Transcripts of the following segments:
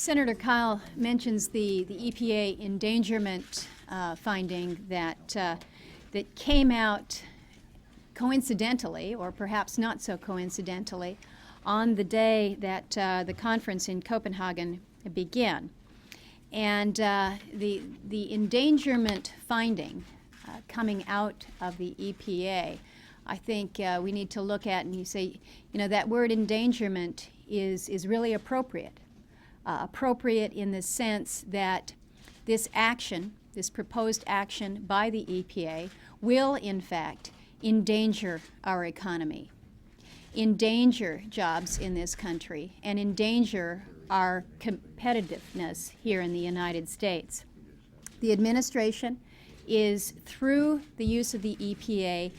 Senator Kyle mentions the EPA endangerment finding that came out coincidentally, or perhaps not so coincidentally, on the day that the conference in Copenhagen began. And the endangerment finding coming out of the EPA, I think we need to look at, and you say, you know, that word endangerment is really appropriate. Appropriate in the sense that this action, this proposed action by the EPA, will in fact endanger our economy, endanger jobs in this country, and endanger our competitiveness here in the United States. The administration is, through the use of the EPA,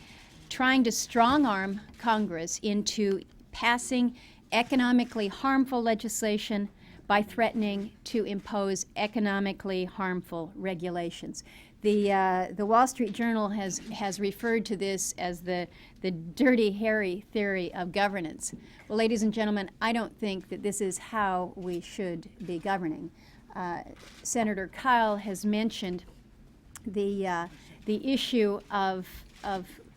trying to strong-arm Congress into passing economically harmful legislation by threatening to impose economically harmful regulations. The Wall Street Journal has referred to this as the dirty, hairy theory of governance. Well, ladies and gentlemen, I don't think that this is how we should be governing. Senator Kyle has mentioned the issue of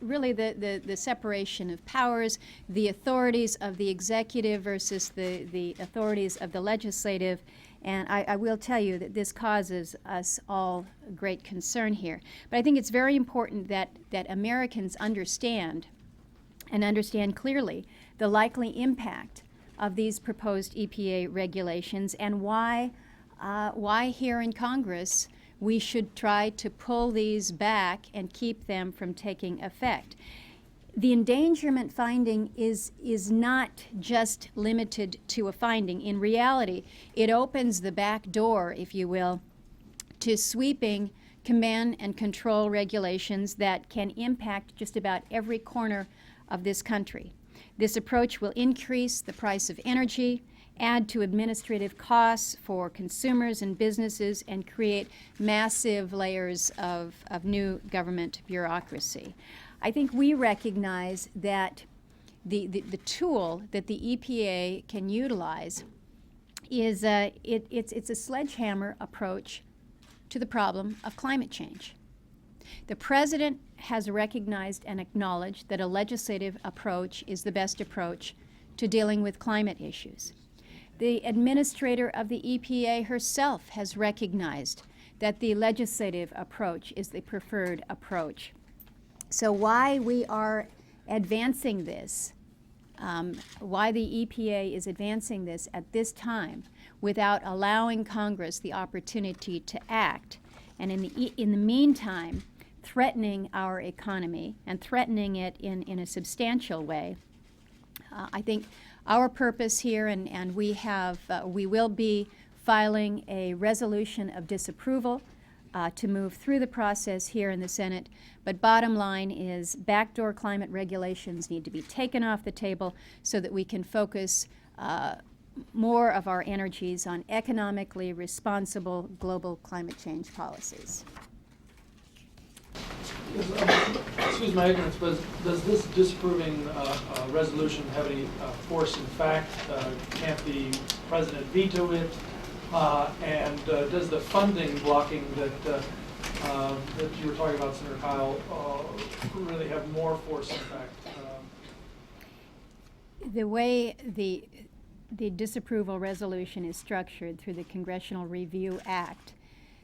really the separation of powers, the authorities of the executive versus the authorities of the legislative. And I will tell you that this causes us all great concern here. But I think it's very important that Americans understand, and understand clearly, the likely impact of these proposed EPA regulations, and why here in Congress we should try to pull these back and keep them from taking effect. The endangerment finding is not just limited to a finding. In reality, it opens the back door, if you will, to sweeping command and control regulations that can impact just about every corner of this country. This approach will increase the price of energy, add to administrative costs for consumers and businesses, and create massive layers of new government bureaucracy. I think we recognize that the tool that the EPA can utilize is it's a sledgehammer approach to the problem of climate change. The President has recognized and acknowledged that a legislative approach is the best approach to dealing with climate issues. The administrator of the EPA herself has recognized that the legislative approach is the preferred approach. So why we are advancing this, why the EPA is advancing this at this time without allowing Congress the opportunity to act, and in the meantime threatening our economy and threatening it in a substantial way, I think our purpose here, and we will be filing a resolution of disapproval to move through the process here in the Senate. But bottom line is, backdoor climate regulations need to be taken off the table so that we can focus more of our energies on economically responsible global climate change policies. Excuse my ignorance, but does this disapproving resolution have any force in fact? Can't the President veto it? And does the funding blocking that you were talking about, Senator Kyle, really have more force in fact? The way the disapproval resolution is structured through the Congressional Review Act,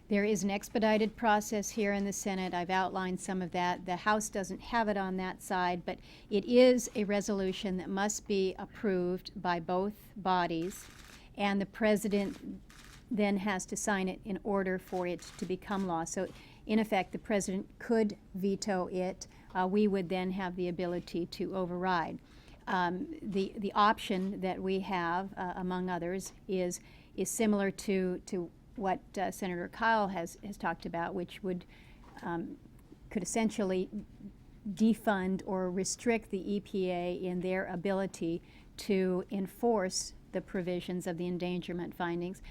there is an expedited process here in the Senate. I've outlined some of that. The House doesn't have it on that side, but it is a resolution that must be approved by both bodies, and the President then has to sign it in order for it to become law. So in effect, the President could veto it. We would then have the ability to override. The option that we have, among others, is similar to what Senator Kyle has talked about, which could essentially defund or restrict the EPA in their ability to enforce the provisions of the endangerment findings.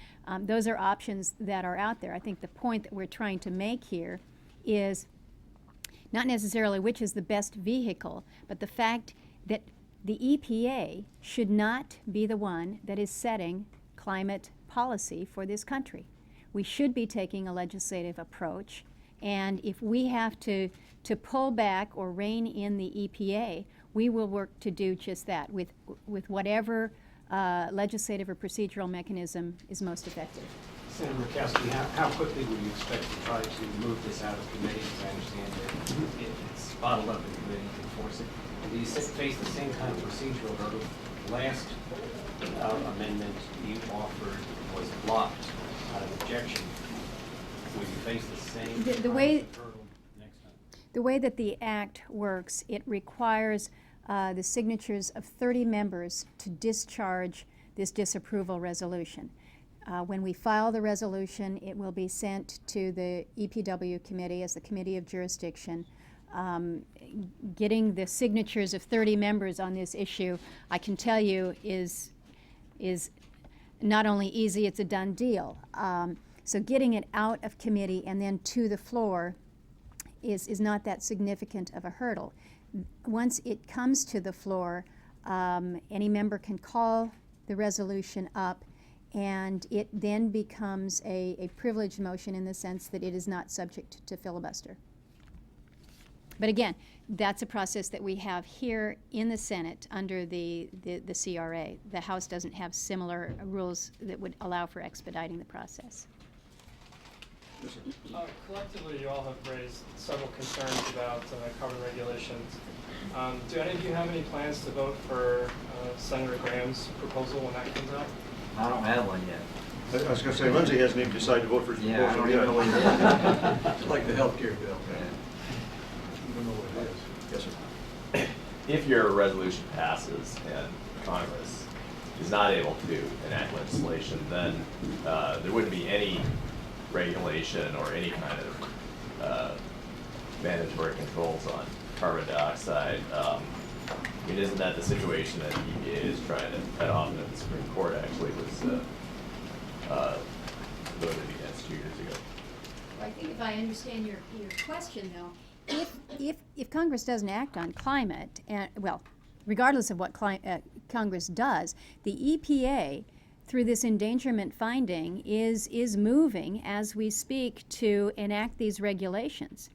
Those are options that are out there. I think the point that we're trying to make here is not necessarily which is the best vehicle, but the fact that the EPA should not be the one that is setting climate policy for this country. We should be taking a legislative approach, and if we have to pull back or rein in the EPA, we will work to do just that with whatever legislative or procedural mechanism is most effective. Senator Murkowski, how quickly would you expect to try to move this out of committee? As I understand it, it's bottled up in committee to enforce it. Do you face the same kind of procedural hurdle? Last amendment you offered was blocked out of objection. Would you face the same The kind of way- hurdle next time? The way that the Act works, it requires the signatures of 30 members to discharge this disapproval resolution. When we file the resolution, it will be sent to the EPW committee as the Committee of Jurisdiction. Getting the signatures of 30 members on this issue, I can tell you, is not only easy, it's a done deal. So getting it out of committee and then to the floor is not that significant of a hurdle. Once it comes to the floor, any member can call the resolution up, and it then becomes a privileged motion in the sense that it is not subject to filibuster. But again, that's a process that we have here in the Senate under the CRA. The House doesn't have similar rules that would allow for expediting the process. Collectively, you all have raised several concerns about carbon regulations. Do any of you have any plans to vote for Senator Graham's proposal when that comes out? I don't have one yet. I was going to say, Lindsay hasn't even decided to vote for his Yeah, I proposal don't yet. even know what it is. It's like the healthcare bill. You don't know what it is. Yes, sir. If your resolution passes and Congress is not able to enact legislation, then there wouldn't be any regulation or any kind of mandatory controls on carbon dioxide. I mean, isn't that the situation that EPA is trying to head off, and that the Supreme Court actually was voted against 2 years ago? Well, I think if I understand your question, though, if Congress doesn't act on climate, and well, regardless of what Congress does, the EPA, through this endangerment finding, is moving as we speak to enact these regulations.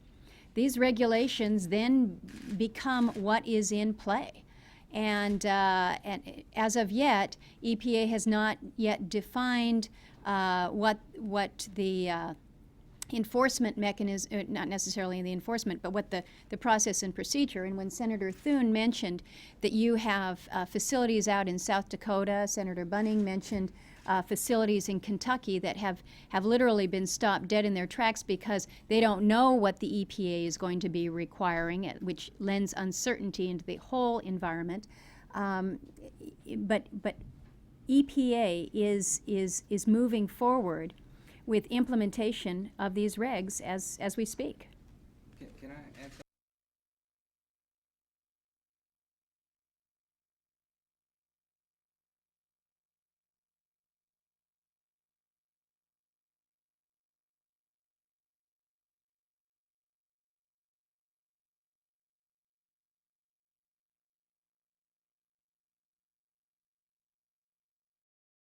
These regulations then become what is in play. And as of yet, EPA has not yet defined what the enforcement mechanism, not necessarily the enforcement, but what the process and procedure. And when Senator Thune mentioned that you have facilities out in South Dakota, Senator Bunning mentioned facilities in Kentucky that have literally been stopped dead in their tracks because they don't know what the EPA is going to be requiring, which lends uncertainty into the whole environment. But EPA is moving forward with implementation of these regs as we speak. Can I add something?